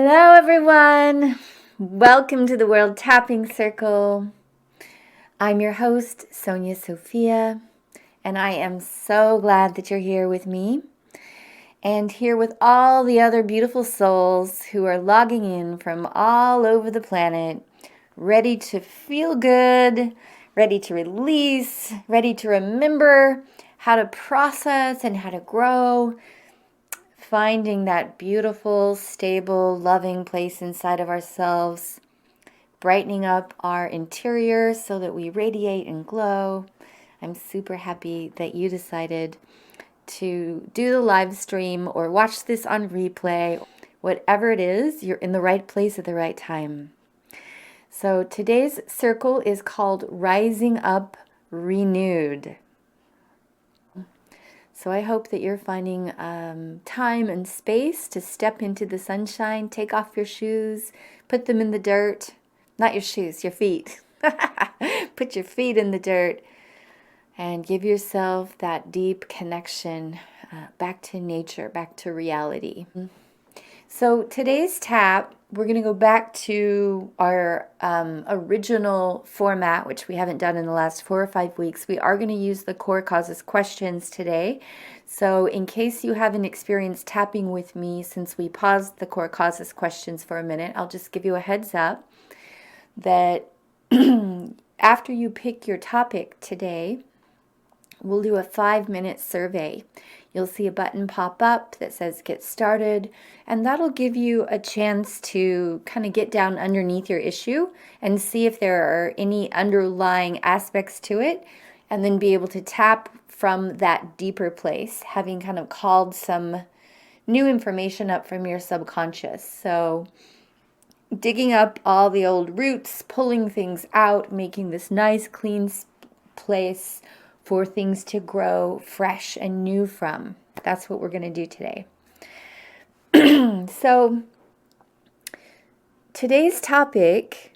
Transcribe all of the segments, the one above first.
Hello, everyone. Welcome to the World Tapping Circle. I'm your host, Sonya Sophia, and I am so glad that you're here with me and here with all the other beautiful souls who are logging in from all over the planet, ready to feel good, ready to release, ready to remember how to process and how to grow. Finding that beautiful, stable, loving place inside of ourselves, brightening up our interior so that we radiate and glow. I'm super happy that you decided to do the live stream or watch this on replay. Whatever it is, you're in the right place at the right time. So today's circle is called Rising Up Renewed. So I hope that you're finding time and space to step into the sunshine, take off your shoes, put them in the dirt. Not your shoes, your feet. Put your feet in the dirt and give yourself that deep connection back to nature, back to reality. So today's tap, we're going to go back to our original format, which we haven't done in the last 4 or 5 weeks. We are going to use the core causes questions today. So in case you haven't experienced tapping with me since we paused the core causes questions for a minute, I'll just give you a heads up that after you pick your topic today, we'll do a 5-minute survey. You'll see a button pop up that says get started, and that'll give you a chance to kind of get down underneath your issue and see if there are any underlying aspects to it, and then be able to tap from that deeper place, having kind of called some new information up from your subconscious. So digging up all the old roots, pulling things out, making this nice clean place for things to grow fresh and new from. That's what we're going to do today. So today's topic,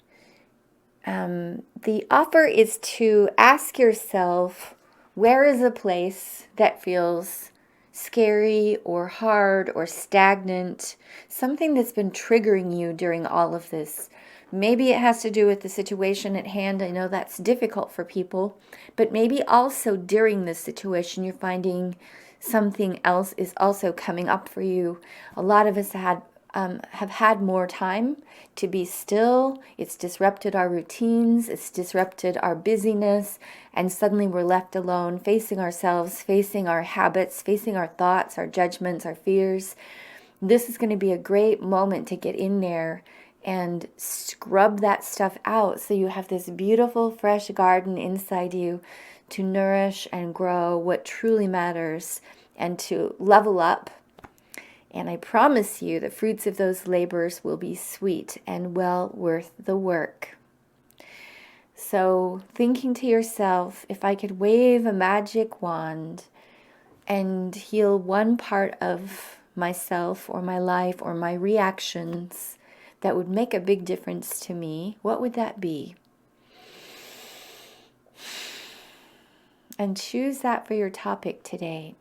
the offer is to ask yourself, where is a place that feels scary or hard or stagnant, something that's been triggering you during all of this. Maybe it has to do with the situation at hand. I know that's difficult for people, but maybe also during this situation, you're finding something else is also coming up for you. A lot of us have had more time to be still. It's disrupted our routines. It's disrupted our busyness. And suddenly we're left alone, facing ourselves, facing our habits, facing our thoughts, our judgments, our fears. This is going to be a great moment to get in there and scrub that stuff out so you have this beautiful, fresh garden inside you to nourish and grow what truly matters and to level up. And I promise you the fruits of those labors will be sweet and well worth the work. So thinking to yourself, if I could wave a magic wand and heal one part of myself or my life or my reactions that would make a big difference to me, what would that be? And choose that for your topic today.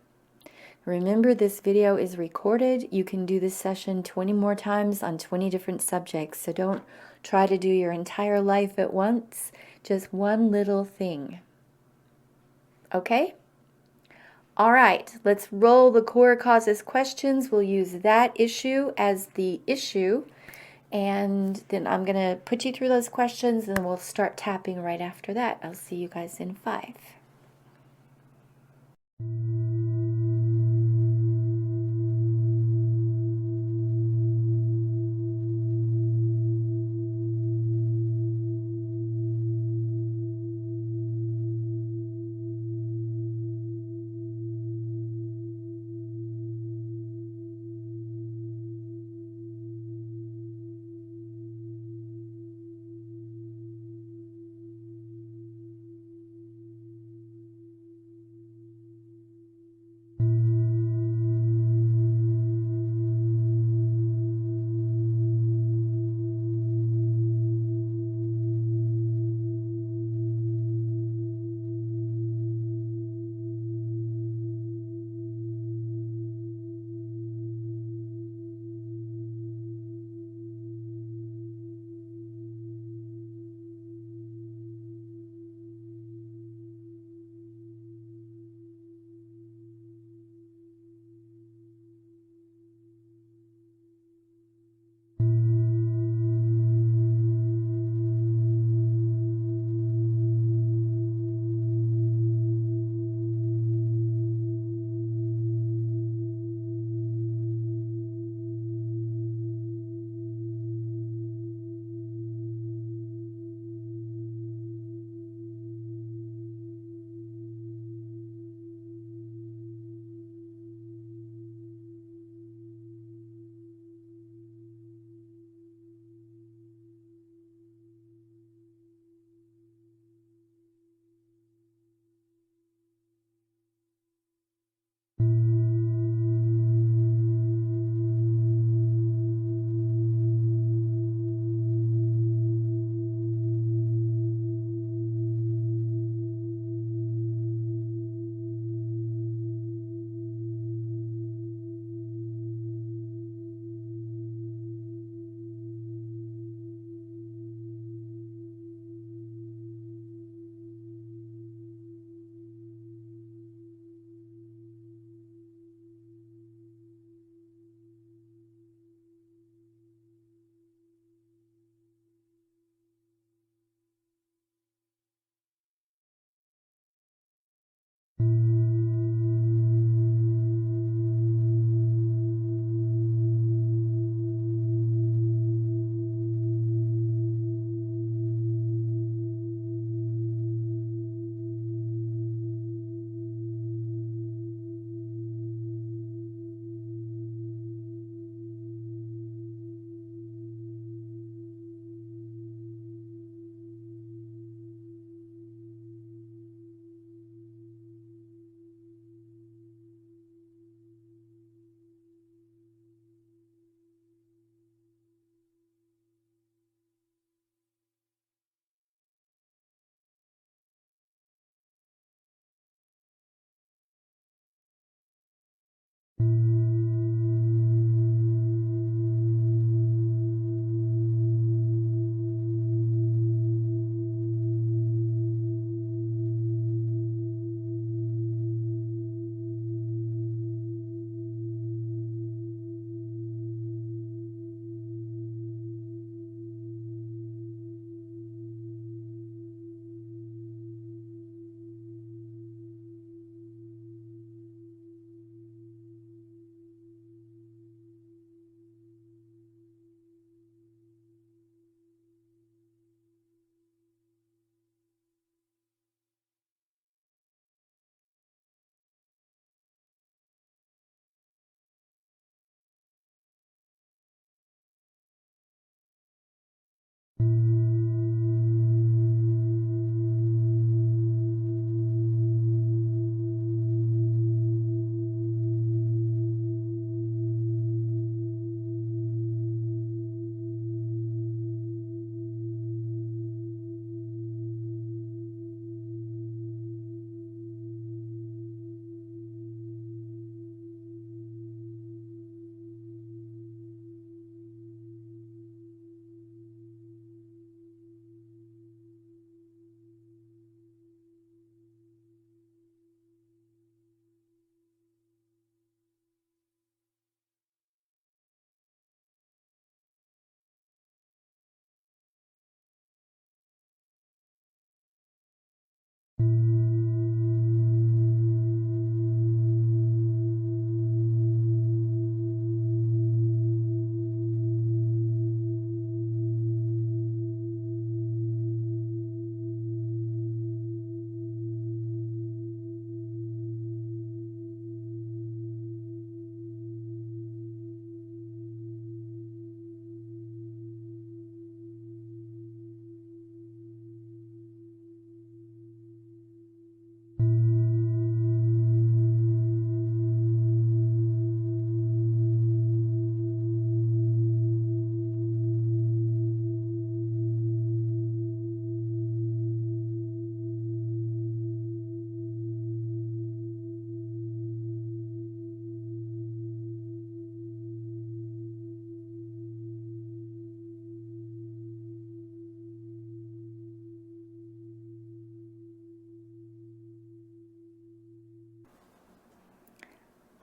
Remember, this video is recorded. You can do this session 20 more times on 20 different subjects. So don't try to do your entire life at once. Just one little thing. Okay? All right, let's roll the core causes questions. We'll use that issue as the issue. And then I'm going to put you through those questions and we'll start tapping right after that. I'll see you guys in 5.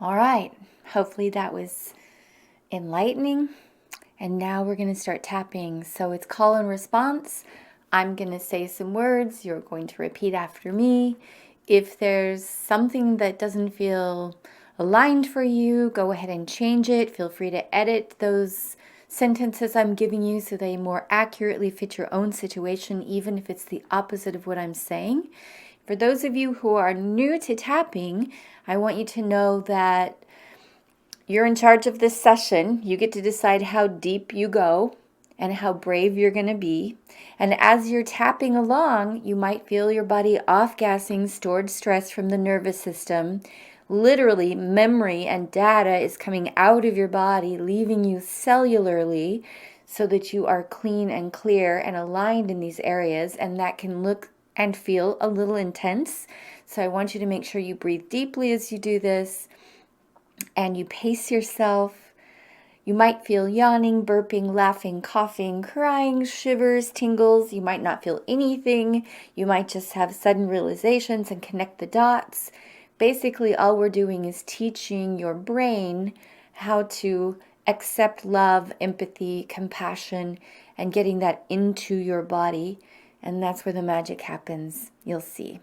All right, hopefully that was enlightening. And now we're going to start tapping. So it's call and response. I'm going to say some words. You're going to repeat after me. If there's something that doesn't feel aligned for you, go ahead and change it. Feel free to edit those sentences I'm giving you so they more accurately fit your own situation, even if it's the opposite of what I'm saying. For those of you who are new to tapping, I want you to know that you're in charge of this session. You get to decide how deep you go and how brave you're going to be. And as you're tapping along, you might feel your body off-gassing stored stress from the nervous system. Literally, memory and data is coming out of your body, leaving you cellularly so that you are clean and clear and aligned in these areas. And that can look and feel a little intense. So I want you to make sure you breathe deeply as you do this. And you pace yourself. You might feel yawning, burping, laughing, coughing, crying, shivers, tingles. You might not feel anything. You might just have sudden realizations and connect the dots. Basically, all we're doing is teaching your brain how to accept love, empathy, compassion, and getting that into your body. And that's where the magic happens. You'll see.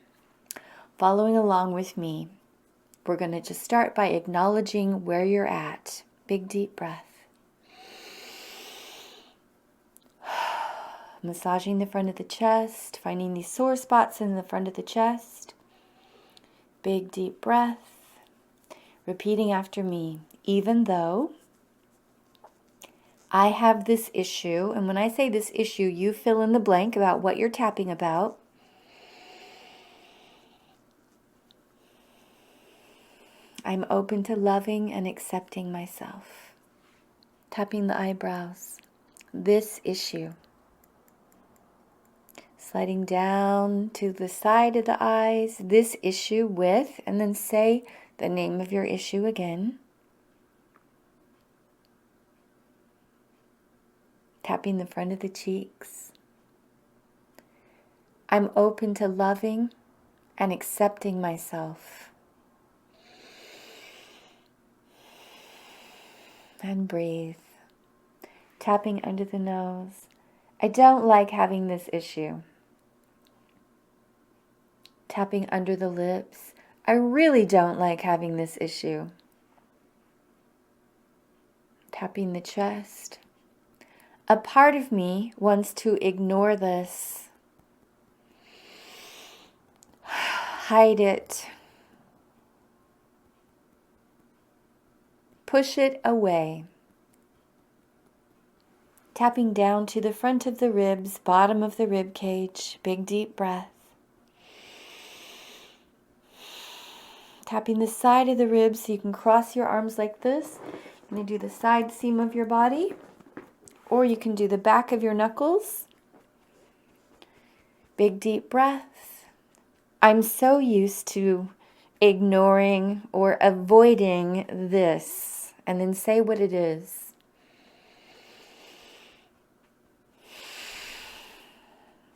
Following along with me. We're going to just start by acknowledging where you're at. Big deep breath. Massaging the front of the chest, finding these sore spots in the front of the chest. Big deep breath. Repeating after me. Even though I have this issue, and when I say this issue, you fill in the blank about what you're tapping about. I'm open to loving and accepting myself. Tapping the eyebrows. This issue. Sliding down to the side of the eyes. This issue with, and then say the name of your issue again. Tapping the front of the cheeks. I'm open to loving and accepting myself. And breathe. Tapping under the nose. I don't like having this issue. Tapping under the lips. I really don't like having this issue. Tapping the chest. A part of me wants to ignore this. Hide it. Push it away. Tapping down to the front of the ribs, bottom of the rib cage. Big deep breath. Tapping the side of the ribs so you can cross your arms like this. You're going to do the side seam of your body. Or you can do the back of your knuckles. Big deep breath. I'm so used to ignoring or avoiding this. And then say what it is.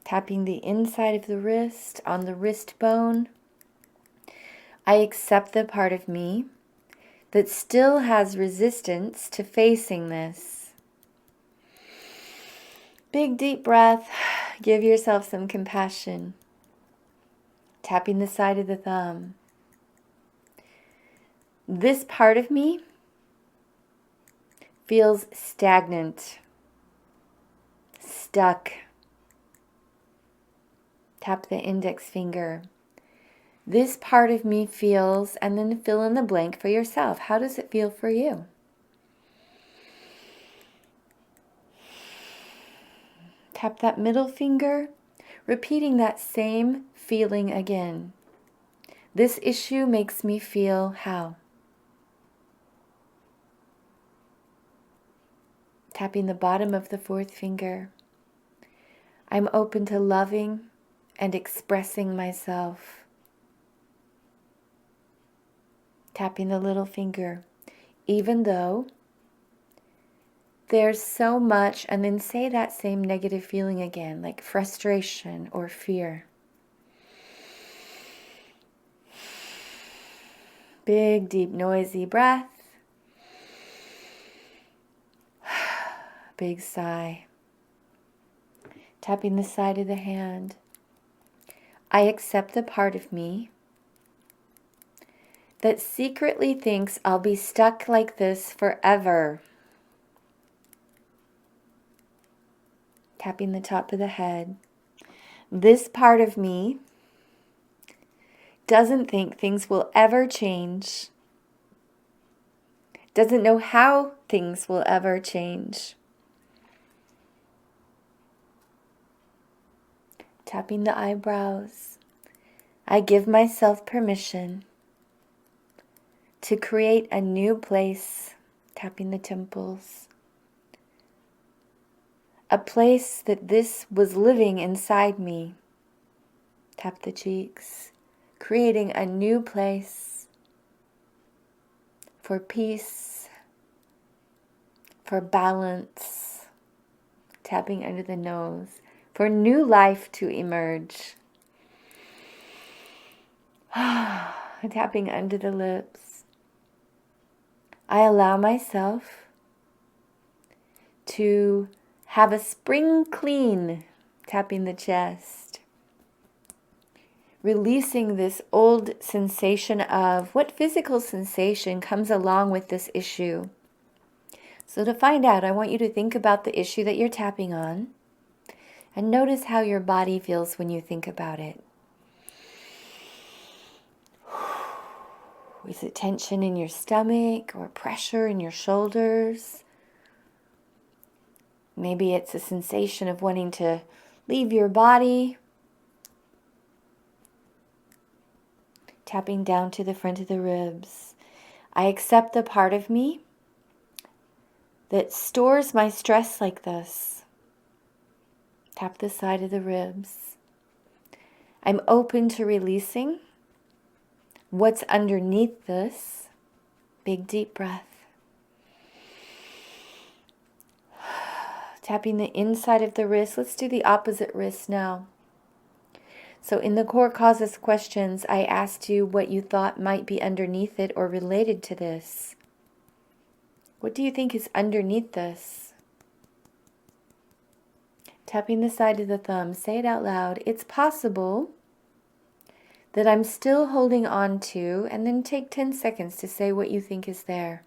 Tapping the inside of the wrist on the wrist bone. I accept the part of me that still has resistance to facing this. Big deep breath. Give yourself some compassion. Tapping the side of the thumb. This part of me feels stagnant, stuck. Tap the index finger. This part of me feels, and then fill in the blank for yourself. How does it feel for you? Tap that middle finger, repeating that same feeling again. This issue makes me feel how? Tapping the bottom of the fourth finger. I'm open to loving and expressing myself. Tapping the little finger. Even though there's so much, and then say that same negative feeling again, like frustration or fear. Big, deep, noisy breath. Big sigh. Tapping the side of the hand. I accept the part of me that secretly thinks I'll be stuck like this forever. Tapping the top of the head. This part of me doesn't think things will ever change. Doesn't know how things will ever change. Tapping the eyebrows. I give myself permission to create a new place. Tapping the temples. A place that this was living inside me. Tap the cheeks. Creating a new place for peace, for balance. Tapping under the nose. For new life to emerge. Tapping under the lips. I allow myself to have a spring clean. Tapping the chest. Releasing this old sensation of what physical sensation comes along with this issue. So to find out, I want you to think about the issue that you're tapping on. And notice how your body feels when you think about it. Is it tension in your stomach or pressure in your shoulders? Maybe it's a sensation of wanting to leave your body. Tapping down to the front of the ribs. I accept the part of me that stores my stress like this. Tap the side of the ribs. I'm open to releasing what's underneath this. Big deep breath. Tapping the inside of the wrist. Let's do the opposite wrist now. So in the core causes questions, I asked you what you thought might be underneath it or related to this. What do you think is underneath this? Tapping the side of the thumb. Say it out loud. It's possible that I'm still holding on to, and then take 10 seconds to say what you think is there.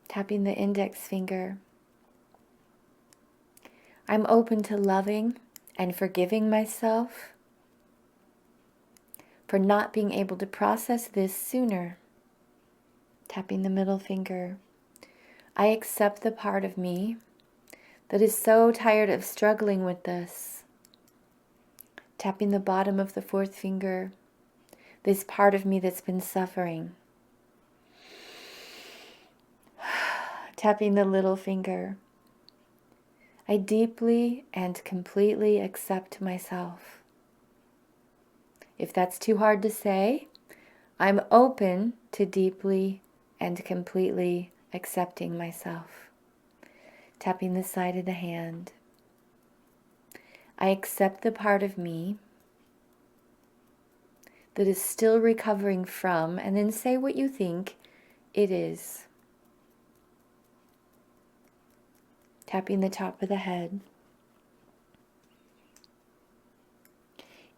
Tapping the index finger. I'm open to loving and forgiving myself for not being able to process this sooner. Tapping the middle finger. I accept the part of me that is so tired of struggling with this. Tapping the bottom of the fourth finger. This part of me that's been suffering. Tapping the little finger. I deeply and completely accept myself. If that's too hard to say, I'm open to deeply and completely accepting myself. Tapping the side of the hand. I accept the part of me that is still recovering from, and then say what you think it is. Tapping the top of the head.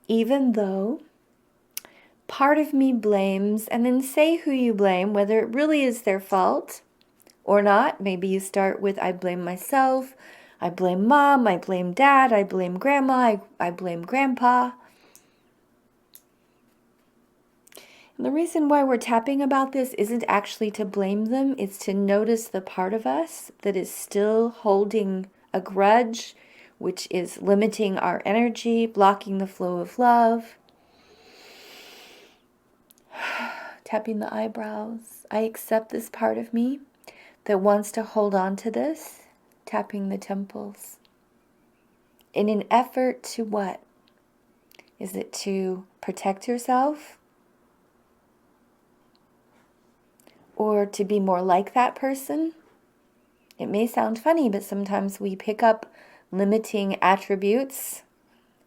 Even though part of me blames, and then say who you blame, whether it really is their fault or not. Maybe you start with, I blame myself, I blame mom, I blame dad, I blame grandma, I blame grandpa. And the reason why we're tapping about this isn't actually to blame them, it's to notice the part of us that is still holding a grudge, which is limiting our energy, blocking the flow of love. Tapping the eyebrows. I accept this part of me that wants to hold on to this. Tapping the temples. In an effort to what? Is it to protect yourself? Or to be more like that person? It may sound funny, but sometimes we pick up limiting attributes.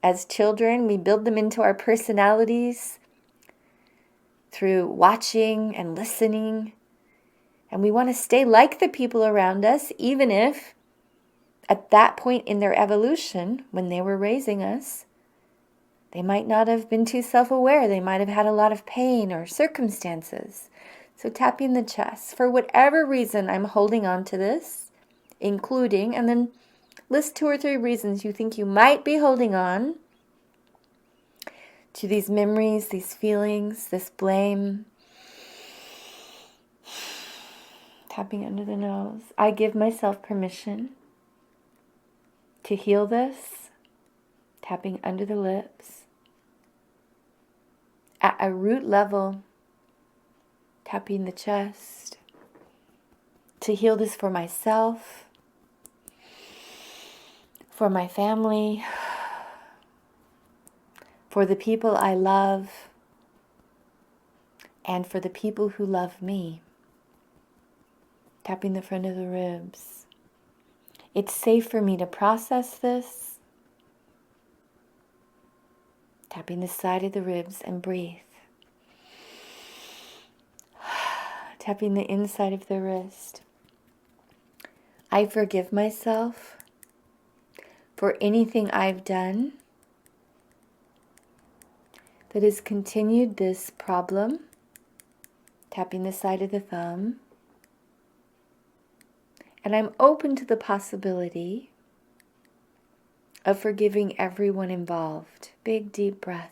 As children, we build them into our personalities through watching and listening. And we want to stay like the people around us, even if at that point in their evolution, when they were raising us, they might not have been too self-aware. They might have had a lot of pain or circumstances. So tapping the chest. For whatever reason, I'm holding on to this, including, and then list 2 or 3 reasons you think you might be holding on to these memories, these feelings, this blame. Tapping under the nose. I give myself permission to heal this. Tapping under the lips. At a root level, tapping the chest. To heal this for myself, for my family, for the people I love, and for the people who love me. Tapping the front of the ribs. It's safe for me to process this. Tapping the side of the ribs and breathe. Tapping the inside of the wrist. I forgive myself for anything I've done that has continued this problem. Tapping the side of the thumb. And I'm open to the possibility of forgiving everyone involved. Big, deep breath.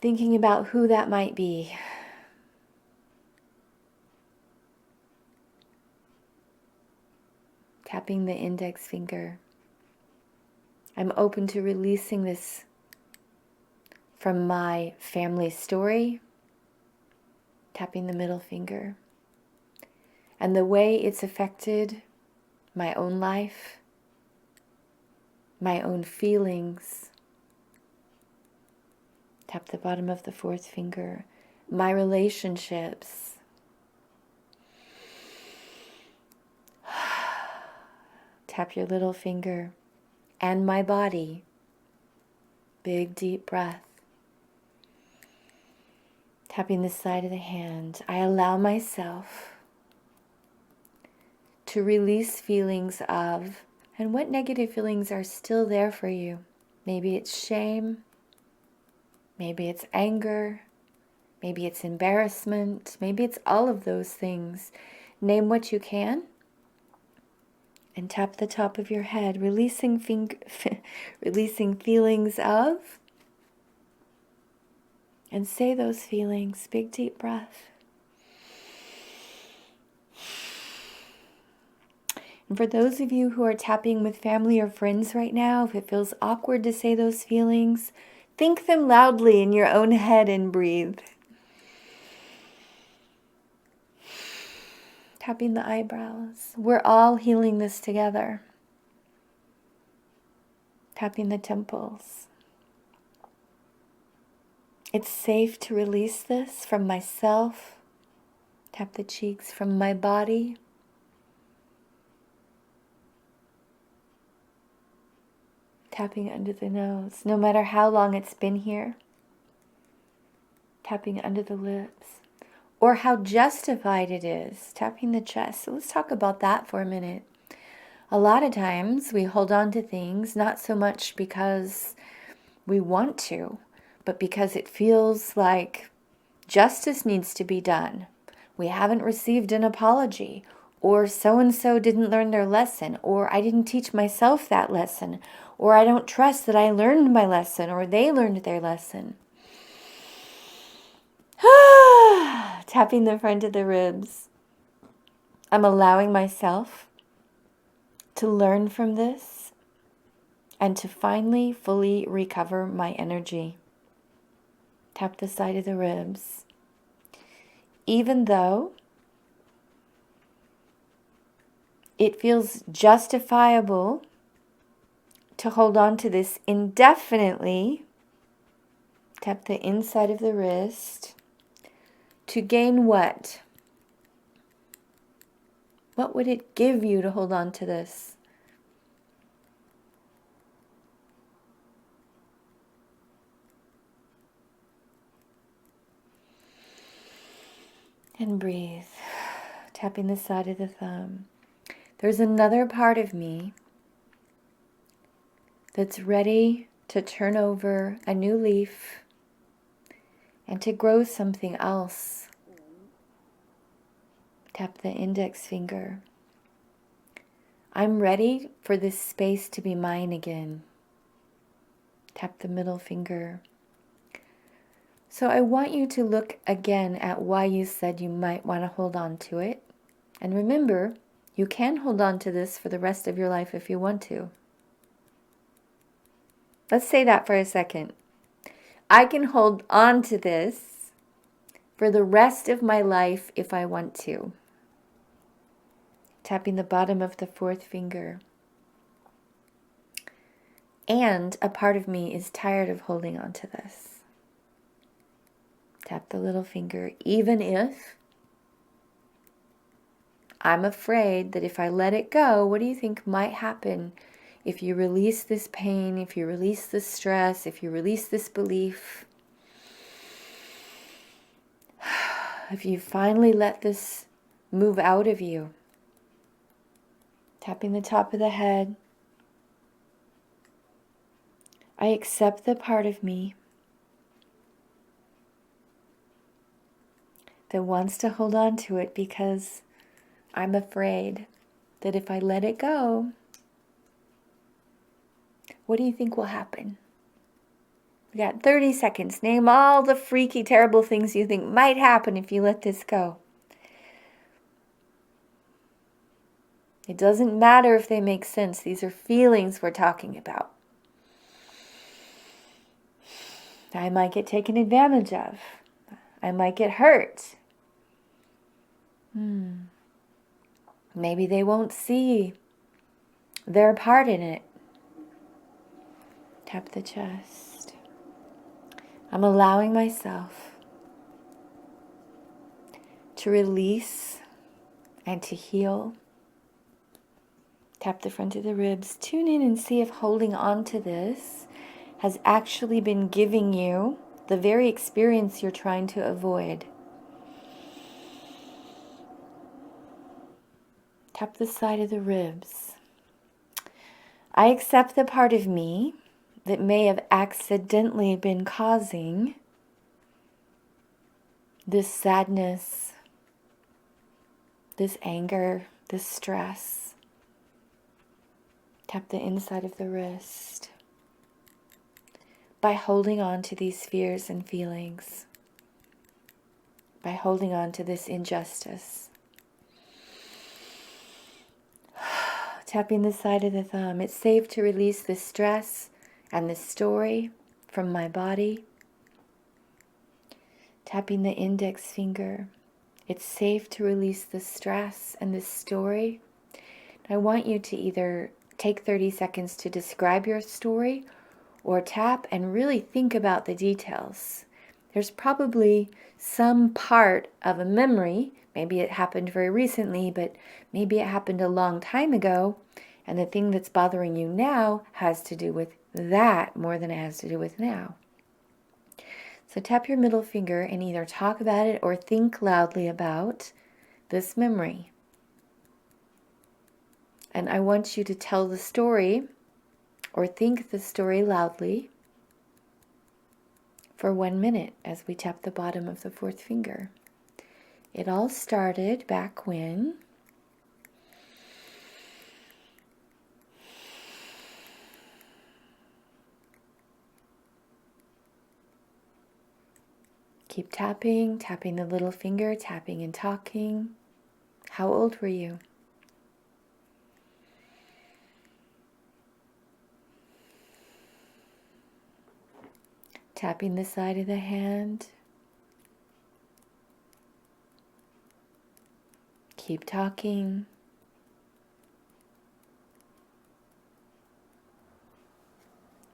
Thinking about who that might be. Tapping the index finger. I'm open to releasing this from my family story. Tapping the middle finger. And the way it's affected my own life, my own feelings. Tap the bottom of the 4th finger. My relationships. Tap your little finger. And my body. Big deep breath. Tapping the side of the hand. I allow myself to release feelings of, and what negative feelings are still there for you. Maybe it's shame, maybe it's anger, maybe it's embarrassment, maybe it's all of those things. Name what you can, and tap the top of your head, releasing feelings of, and say those feelings. Big deep breath. And for those of you who are tapping with family or friends right now, if it feels awkward to say those feelings, think them loudly in your own head and breathe. Tapping the eyebrows. We're all healing this together. Tapping the temples. It's safe to release this from myself. Tap the cheeks, from my body. Tapping under the nose, no matter how long it's been here. Tapping under the lips. Or how justified it is. Tapping the chest. So let's talk about that for a minute. A lot of times we hold on to things not so much because we want to, but because it feels like justice needs to be done. We haven't received an apology, or so-and-so didn't learn their lesson, or I didn't teach myself that lesson, or I don't trust that I learned my lesson, or they learned their lesson. Tapping the front of the ribs. I'm allowing myself to learn from this and to finally fully recover my energy. Tap the side of the ribs. Even though it feels justifiable to hold on to this indefinitely, tap the inside of the wrist. To gain what? What would it give you to hold on to this? And breathe. Tapping the side of the thumb. There's another part of me that's ready to turn over a new leaf and to grow something else. Tap the index finger. I'm ready for this space to be mine again. Tap the middle finger. So I want you to look again at why you said you might want to hold on to it. And remember, you can hold on to this for the rest of your life if you want to. Let's say that for a second. I can hold on to this for the rest of my life if I want to. Tapping the bottom of the fourth finger. And a part of me is tired of holding on to this. Tap the little finger. Even if I'm afraid that if I let it go, what do you think might happen if you release this pain, if you release this stress, if you release this belief? If you finally let this move out of you. Tapping the top of the head. I accept the part of me that wants to hold on to it because I'm afraid that if I let it go, what do you think will happen? We got 30 seconds. Name all the freaky, terrible things you think might happen if you let this go. It doesn't matter if they make sense. These are feelings we're talking about. I might get taken advantage of. I might get hurt. Maybe they won't see their part in it. Tap the chest. I'm allowing myself to release and to heal. Tap the front of the ribs. Tune in and see if holding on to this has actually been giving you the very experience you're trying to avoid. Tap the side of the ribs. I accept the part of me that may have accidentally been causing this sadness, this anger, this stress. Tap the inside of the wrist. By holding on to these fears and feelings, by holding on to this injustice. Tapping the side of the thumb. It's safe to release this stress and this story from my body. Tapping the index finger. It's safe to release the stress and this story. I want you to either take 30 seconds to describe your story or tap and really think about the details. There's probably some part of a memory, maybe it happened very recently, but maybe it happened a long time ago, and the thing that's bothering you now has to do with that more than it has to do with now. So tap your middle finger and either talk about it or think loudly about this memory. And I want you to tell the story or think the story loudly for 1 minute as we tap the bottom of the fourth finger. It all started back when keep tapping, tapping the little finger, tapping and talking. How old were you? Tapping the side of the hand. Keep talking.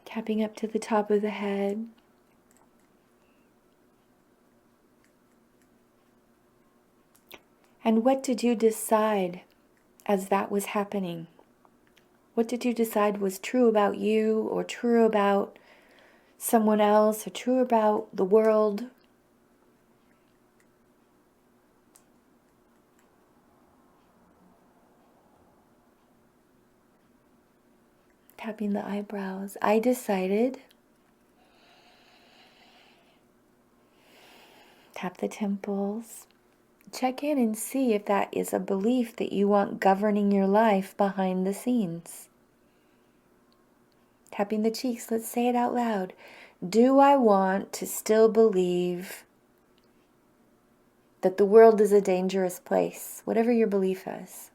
Tapping up to the top of the head. And what did you decide as that was happening? What did you decide was true about you or true about someone else or true about the world? Tapping the eyebrows. I decided. Tap the temples. Check in and see if that is a belief that you want governing your life behind the scenes. Tapping the cheeks. Let's say it out loud. Do I want to still believe that the world is a dangerous place? Whatever your belief is.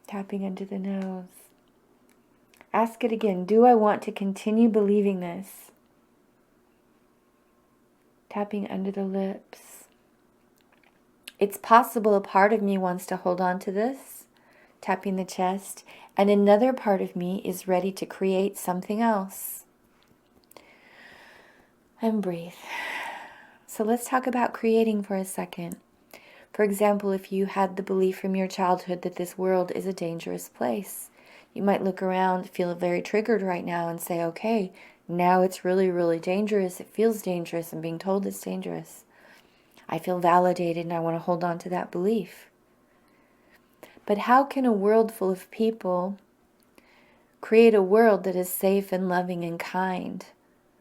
Tapping into the nose. Ask it again. Do I want to continue believing this? Tapping under the lips. It's possible a part of me wants to hold on to this. Tapping the chest. And another part of me is ready to create something else. And breathe. So let's talk about creating for a second. For example, if you had the belief from your childhood that this world is a dangerous place, you might look around, feel very triggered right now and say, okay, now it's really, really dangerous. It feels dangerous. I'm being told it's dangerous. I feel validated and I want to hold on to that belief. But how can a world full of people create a world that is safe and loving and kind,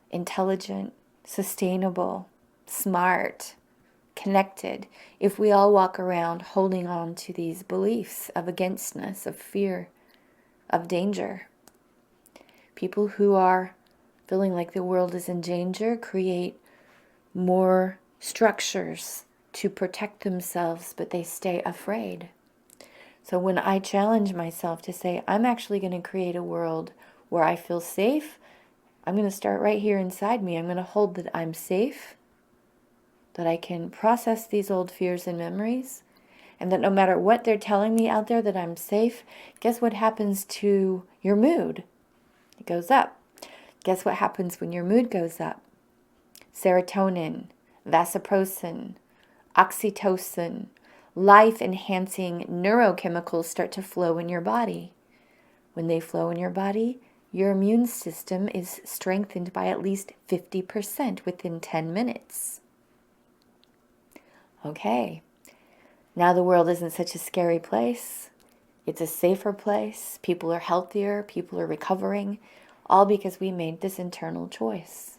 intelligent, sustainable, smart, connected, if we all walk around holding on to these beliefs of againstness, of fear, of danger? People who are feeling like the world is in danger create more structures to protect themselves, but they stay afraid. So when I challenge myself to say, I'm actually going to create a world where I feel safe, I'm going to start right here inside me. I'm going to hold that I'm safe, that I can process these old fears and memories, and that no matter what they're telling me out there that I'm safe, guess what happens to your mood? It goes up. Guess what happens when your mood goes up? Serotonin, vasopressin, oxytocin, life-enhancing neurochemicals start to flow in your body. When they flow in your body, your immune system is strengthened by at least 50% within 10 minutes. Okay, now the world isn't such a scary place. It's a safer place. People are healthier. People are recovering, all because we made this internal choice.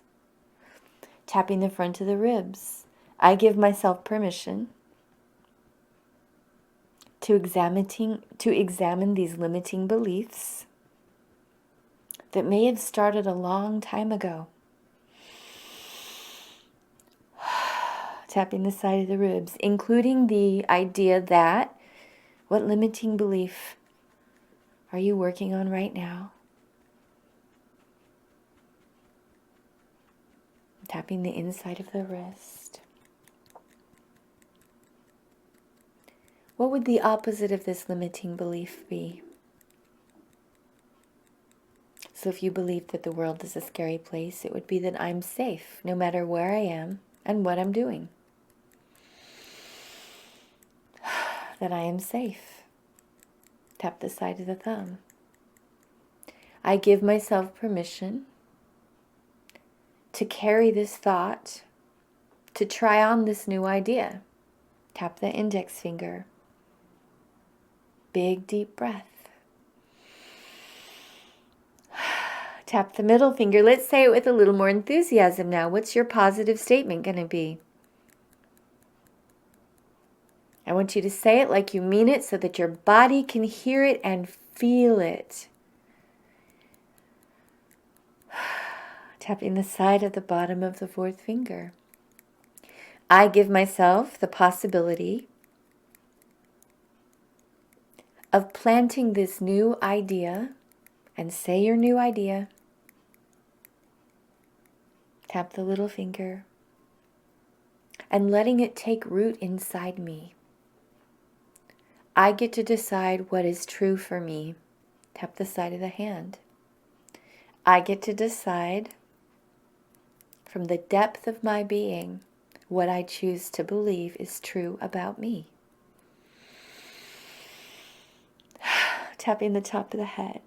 Tapping the front of the ribs. I give myself permission to examine these limiting beliefs that may have started a long time ago. Tapping the side of the ribs, including the idea that, what limiting belief are you working on right now? Tapping the inside of the wrist. What would the opposite of this limiting belief be? So if you believe that the world is a scary place, it would be that I'm safe no matter where I am and what I'm doing. That I am safe. Tap the side of the thumb. I give myself permission to carry this thought, to try on this new idea. Tap the index finger. Big deep breath. Tap the middle finger. Let's say it with a little more enthusiasm now. What's your positive statement going to be? I want you to say it like you mean it so that your body can hear it and feel it. Tapping the side of the bottom of the fourth finger. I give myself the possibility of planting this new idea, and say your new idea. Tap the little finger and letting it take root inside me. I get to decide what is true for me. Tap the side of the hand. I get to decide from the depth of my being what I choose to believe is true about me. Tapping the top of the head.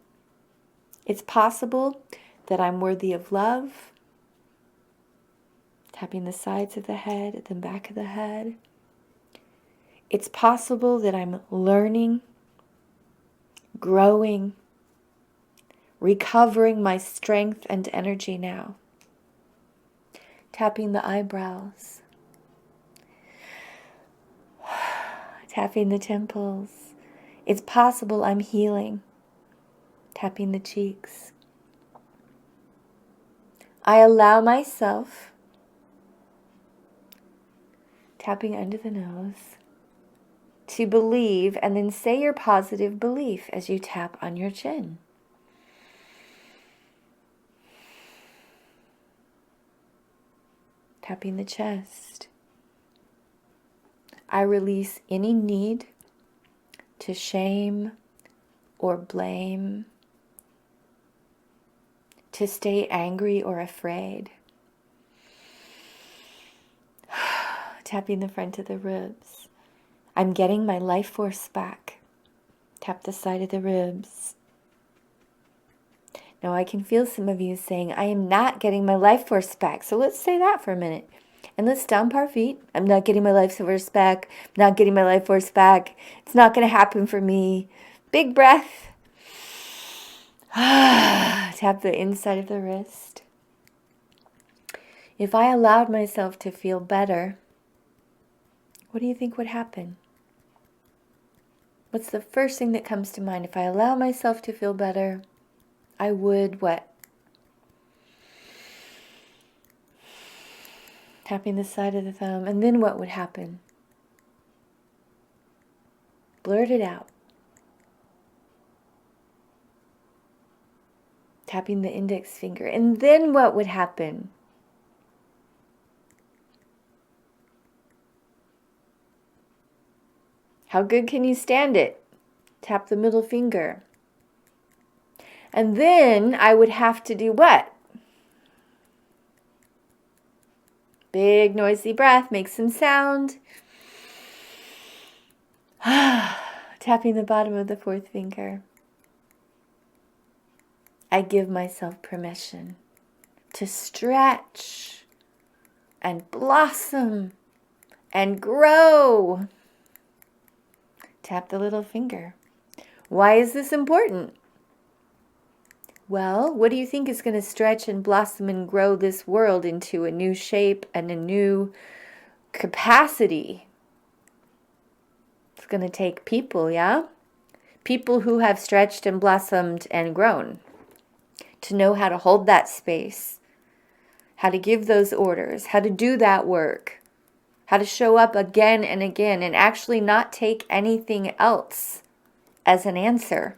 It's possible that I'm worthy of love. Tapping the sides of the head, the back of the head. It's possible that I'm learning growing, recovering my strength and energy now. Tapping the eyebrows, tapping the temples. It's possible I'm healing. Tapping the cheeks. I allow myself, tapping under the nose, to believe, and then say your positive belief as you tap on your chin. Tapping the chest. I release any need to shame or blame, to stay angry or afraid. Tapping the front of the ribs. I'm getting my life force back. Tap the side of the ribs. Now I can feel some of you saying, I am not getting my life force back. So let's say that for a minute. And let's stomp our feet. I'm not getting my life force back. I'm not getting my life force back. It's not going to happen for me. Big breath. Tap the inside of the wrist. If I allowed myself to feel better, what do you think would happen? What's the first thing that comes to mind? If I allow myself to feel better, I would what? Tapping the side of the thumb. And then what would happen? Blurt it out. Tapping the index finger. And then what would happen? How good can you stand it? Tap the middle finger. And then I would have to do what? Big noisy breath, make some sound. Tapping the bottom of the fourth finger. I give myself permission to stretch and blossom and grow. Tap the little finger. Why is this important? Well, what do you think is going to stretch and blossom and grow this world into a new shape and a new capacity? It's going to take people, yeah? People who have stretched and blossomed and grown to know how to hold that space, how to give those orders, how to do that work, how to show up again and again and actually not take anything else as an answer.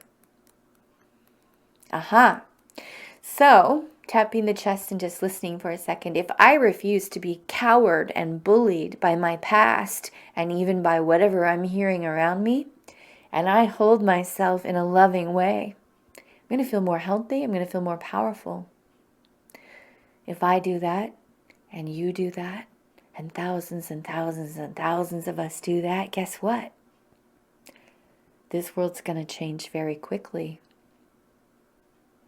So, tapping the chest and just listening for a second. If I refuse to be cowered and bullied by my past and even by whatever I'm hearing around me, and I hold myself in a loving way, I'm going to feel more healthy. I'm going to feel more powerful. If I do that, and you do that, and thousands and thousands and thousands of us do that, guess what? This world's going to change very quickly.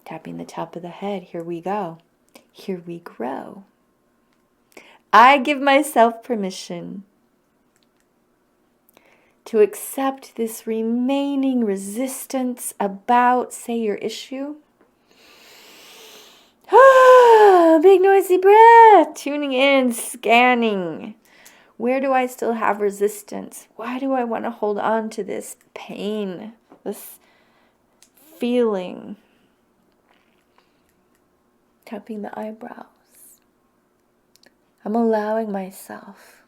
Tapping the top of the head. Here we go. Here we grow. I give myself permission to accept this remaining resistance about, say, your issue. Big noisy breath. Tuning in, scanning. Where do I still have resistance? Why do I want to hold on to this pain, this feeling? Tapping the eyebrows. I'm allowing myself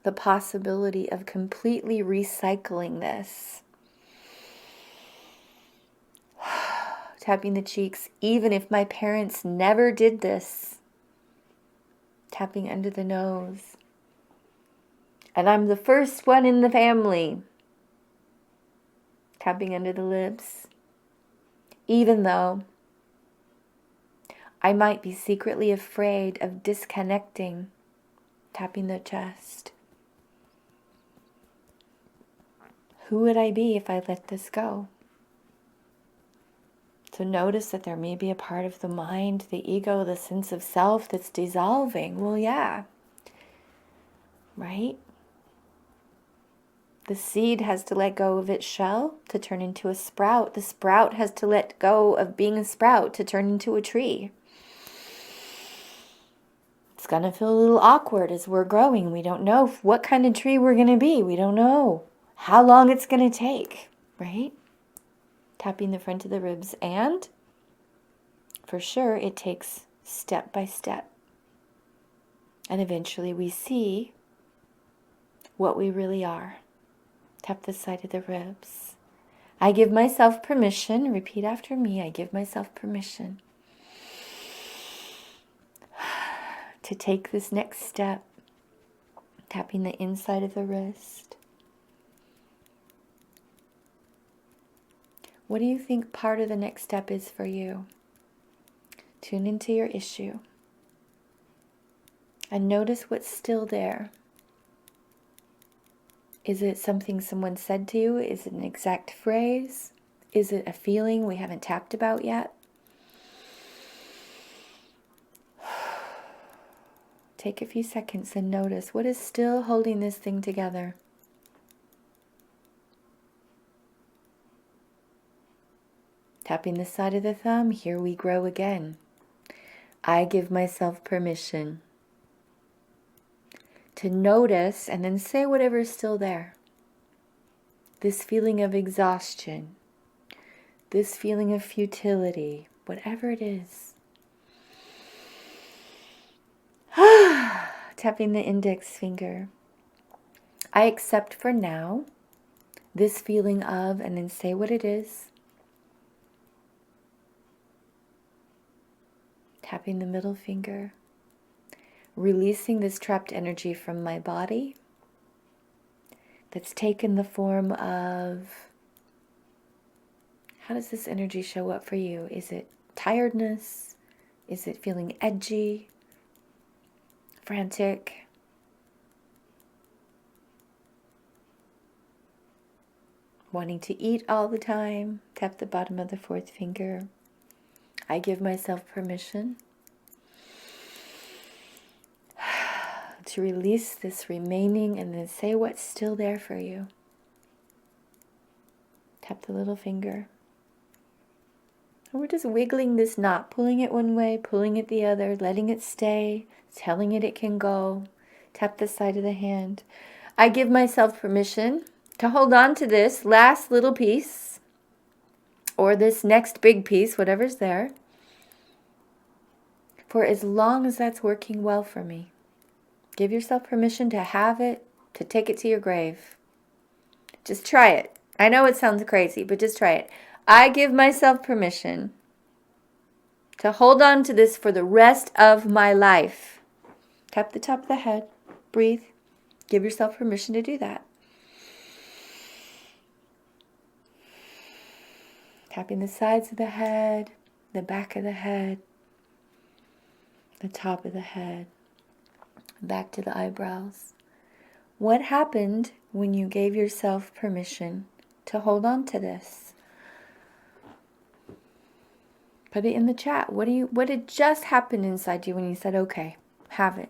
the possibility of completely recycling this. Tapping the cheeks, even if my parents never did this. Tapping under the nose. And I'm the first one in the family. Tapping under the lips. Even though I might be secretly afraid of disconnecting. Tapping the chest. Who would I be if I let this go? So notice that there may be a part of the mind, the ego, the sense of self that's dissolving. Well, yeah. Right? The seed has to let go of its shell to turn into a sprout. The sprout has to let go of being a sprout to turn into a tree. It's going to feel a little awkward as we're growing. We don't know what kind of tree we're going to be. We don't know how long it's going to take, right? Tapping the front of the ribs. And for sure, it takes step by step. And eventually we see what we really are. Tap the side of the ribs. I give myself permission. Repeat after me. I give myself permission to take this next step. Tapping the inside of the wrist. What do you think part of the next step is for you? Tune into your issue. And notice what's still there. Is it something someone said to you? Is it an exact phrase? Is it a feeling we haven't tapped about yet? Take a few seconds and notice what is still holding this thing together. Tapping the side of the thumb, here we grow again. I give myself permission to notice and then say whatever is still there. This feeling of exhaustion, this feeling of futility, whatever it is. Tapping the index finger. I accept for now this feeling of, and then say what it is. Tapping the middle finger. Releasing this trapped energy from my body that's taken the form of, how does this energy show up for you? Is it tiredness? Is it feeling edgy, frantic? Wanting to eat all the time? Tap the bottom of the fourth finger. I give myself permission to release this remaining, and then say what's still there for you. Tap the little finger. And we're just wiggling this knot, pulling it one way, pulling it the other, letting it stay, telling it can go. Tap the side of the hand. I give myself permission to hold on to this last little piece, or this next big piece, whatever's there, for as long as that's working well for me. Give yourself permission to have it, to take it to your grave. Just try it. I know it sounds crazy, but just try it. I give myself permission to hold on to this for the rest of my life. Tap the top of the head. Breathe. Give yourself permission to do that. Tapping the sides of the head, the back of the head, the top of the head. Back to the eyebrows. What happened when you gave yourself permission to hold on to this? Put it in the chat. What had just happened inside you when you said, okay, have it?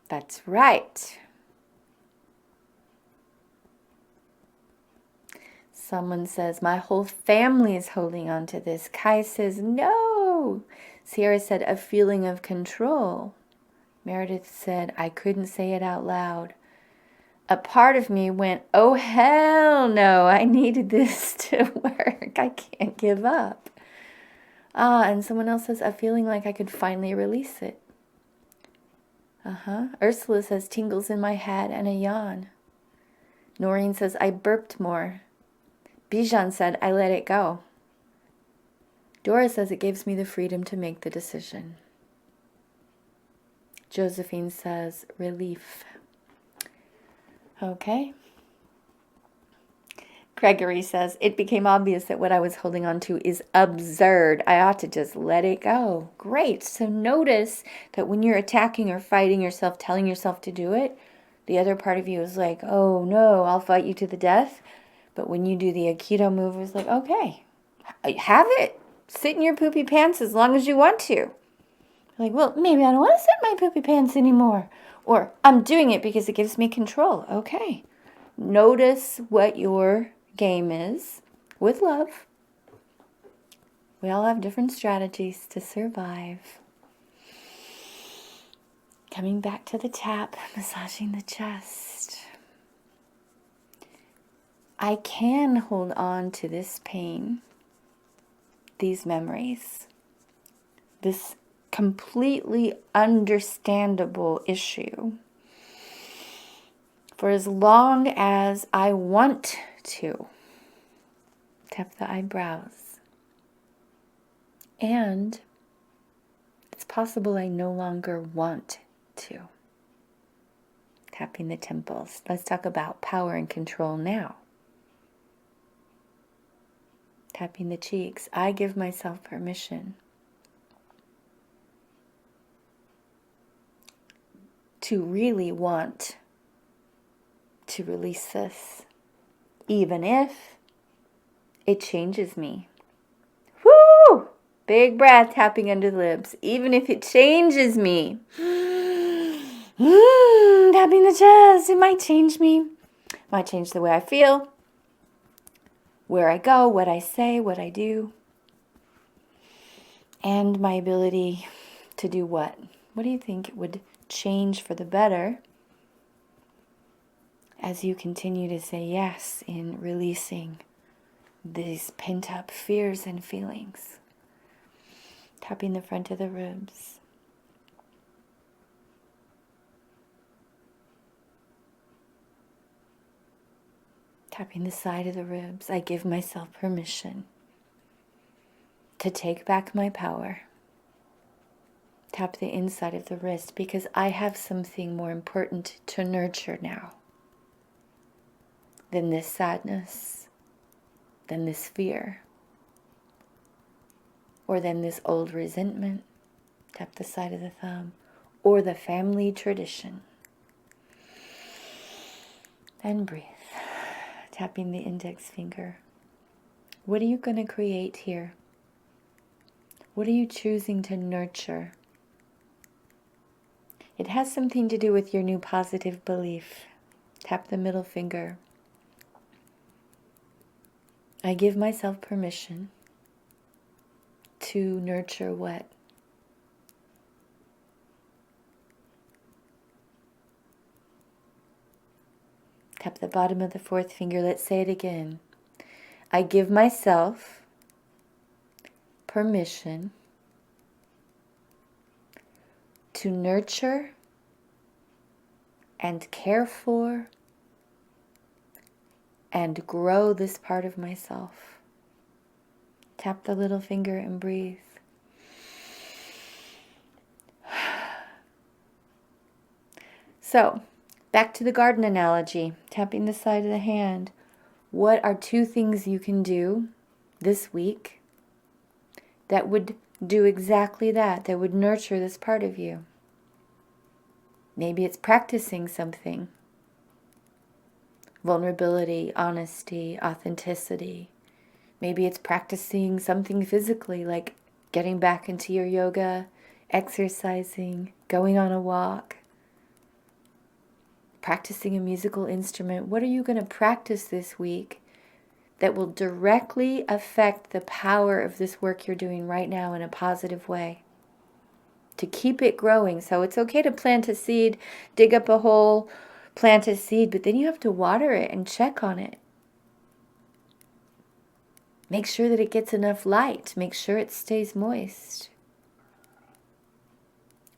That's right. Someone says, my whole family is holding on to this. Kai says, no. Sierra said, a feeling of control. Meredith said, I couldn't say it out loud. A part of me went, oh, hell no. I needed this to work. I can't give up. And someone else says, a feeling like I could finally release it. Ursula says, tingles in my head and a yawn. Noreen says, I burped more. Bijan said, I let it go. Dora says, it gives me the freedom to make the decision. Josephine says, relief. Okay. Gregory says, it became obvious that what I was holding on to is absurd. I ought to just let it go. Great. So notice that when you're attacking or fighting yourself, telling yourself to do it, the other part of you is like, oh no, I'll fight you to the death. But when you do the Aikido move, it's like, okay, have it. Sit in your poopy pants as long as you want to. Like, well, maybe I don't want to sit in my poopy pants anymore. Or I'm doing it because it gives me control. Okay. Notice what your game is with love. We all have different strategies to survive. Coming back to the tap, massaging the chest. I can hold on to this pain, these memories, this completely understandable issue for as long as I want to. Tap the eyebrows. And it's possible I no longer want to. Tapping the temples. Let's talk about power and control now. Tapping the cheeks. I give myself permission to really want to release this, even if it changes me. Woo! Big breath, tapping under the lips. Even if it changes me. Tapping the chest. It might change me. It might change the way I feel, where I go, what I say, what I do, and my ability to do what? What do you think it would change for the better as you continue to say yes in releasing these pent-up fears and feelings? Tapping the front of the ribs. Tapping the side of the ribs. I give myself permission to take back my power. Tap the inside of the wrist because I have something more important to nurture now than this sadness, than this fear, or than this old resentment. Tap the side of the thumb, or the family tradition. And breathe. Tapping the index finger. What are you going to create here? What are you choosing to nurture? It has something to do with your new positive belief. Tap the middle finger. I give myself permission to nurture what? Tap the bottom of the fourth finger. Let's say it again. I give myself permission to nurture and care for and grow this part of myself. Tap the little finger and breathe. So, back to the garden analogy, tapping the side of the hand. What are 2 things you can do this week that would do exactly that would nurture this part of you? Maybe it's practicing something. Vulnerability, honesty, authenticity. Maybe it's practicing something physically, like getting back into your yoga, exercising, going on a walk, practicing a musical instrument. What are you going to practice this week that will directly affect the power of this work you're doing right now in a positive way? To keep it growing. So it's okay to plant a seed, dig up a hole, plant a seed, but then you have to water it and check on it. Make sure that it gets enough light. Make sure it stays moist.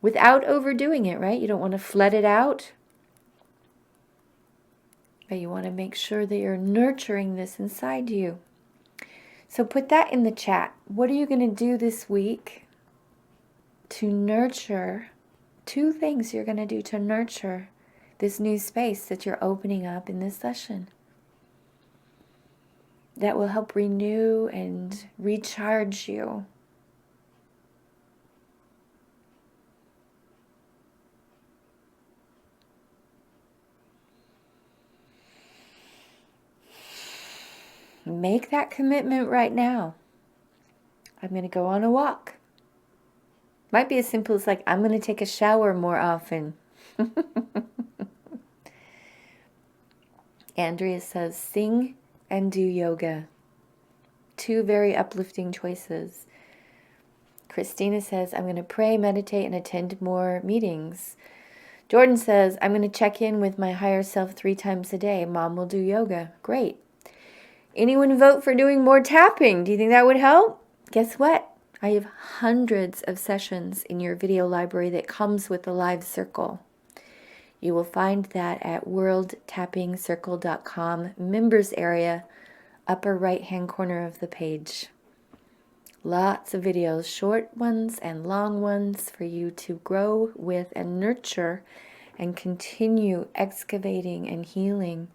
Without overdoing it, right? You don't want to flood it out. But you want to make sure that you're nurturing this inside you. So put that in the chat. What are you going to do this week to nurture? 2 things you're going to do to nurture this new space that you're opening up in this session. That will help renew and recharge you. make that commitment right now. I'm going to go on a walk. Might be as simple as like, I'm going to take a shower more often. Andrea says, sing and do yoga. 2 very uplifting choices. Christina says, I'm going to pray, meditate, and attend more meetings. Jordan says, I'm going to check in with my higher self 3 times a day. Mom will do yoga. Great. Anyone vote for doing more tapping? Do you think that would help? Guess what? I have hundreds of sessions in your video library that comes with the live circle. You will find that at worldtappingcircle.com, members area, upper right-hand corner of the page. Lots of videos, short ones and long ones, for you to grow with and nurture and continue excavating and healing.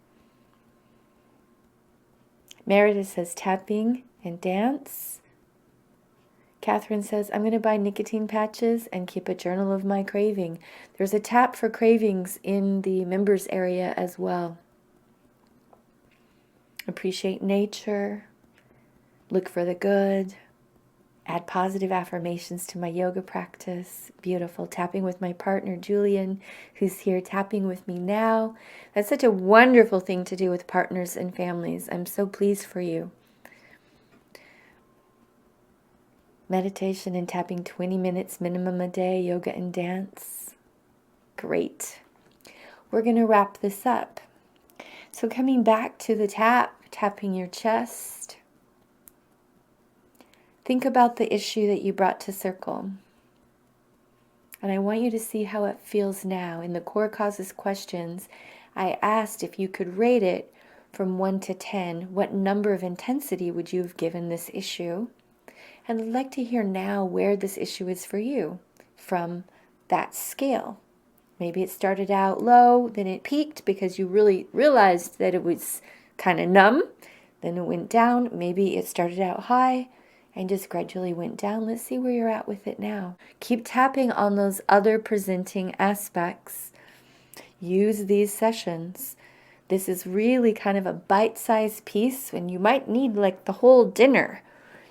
Meredith says tapping and dance. Catherine says, I'm going to buy nicotine patches and keep a journal of my craving. There's a tap for cravings in the members area as well. Appreciate nature. Look for the good. Add positive affirmations to my yoga practice. Beautiful. Tapping with my partner, Julian, who's here tapping with me now. That's such a wonderful thing to do with partners and families. I'm so pleased for you. Meditation and tapping 20 minutes minimum a day, yoga and dance. Great. We're going to wrap this up. So coming back to the tapping your chest. Think about the issue that you brought to circle. And I want you to see how it feels now. In the core causes questions, I asked if you could rate it from 1 to 10. What number of intensity would you have given this issue? And I'd like to hear now where this issue is for you from that scale. Maybe it started out low, then it peaked because you really realized that it was kind of numb. Then it went down. Maybe it started out high and just gradually went down. Let's see where you're at with it now. Keep tapping on those other presenting aspects. Use these sessions. This is really kind of a bite-sized piece, and you might need like the whole dinner.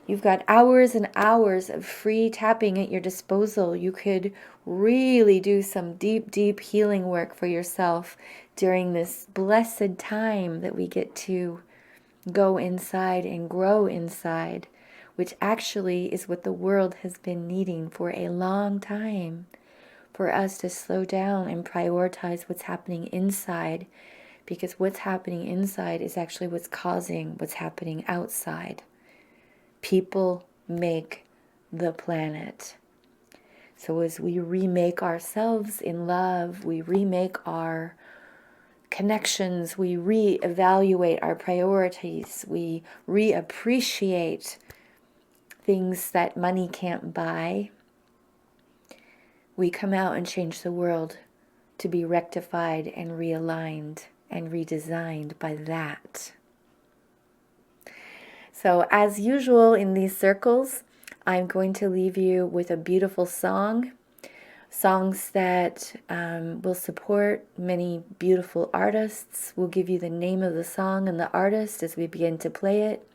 You've got hours and hours of free tapping at your disposal. You could really do some deep, deep healing work for yourself during this blessed time that we get to go inside and grow inside, which actually is what the world has been needing for a long time, for us to slow down and prioritize what's happening inside, because what's happening inside is actually what's causing what's happening outside. People make the planet. So as we remake ourselves in love, we remake our connections, we reevaluate our priorities, we reappreciate things that money can't buy, we come out and change the world to be rectified and realigned and redesigned by that. So as usual in these circles, I'm going to leave you with a beautiful song. Songs that will support many beautiful artists. We'll give you the name of the song and the artist as we begin to play it.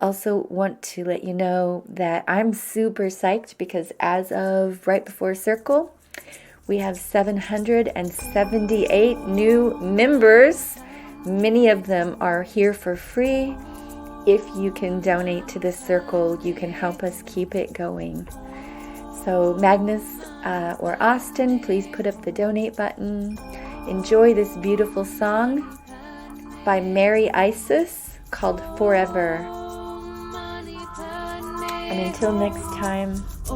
Also want to let you know that I'm super psyched because as of right before Circle, we have 778 new members. Many of them are here for free. If you can donate to this circle, you can help us keep it going. So Magnus or Austin, please put up the donate button. Enjoy this beautiful song by Mary Isis called Forever. And until next time, I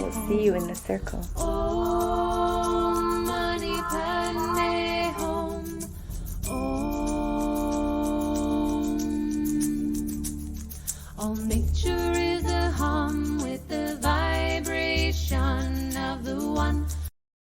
will see you in the circle. All nature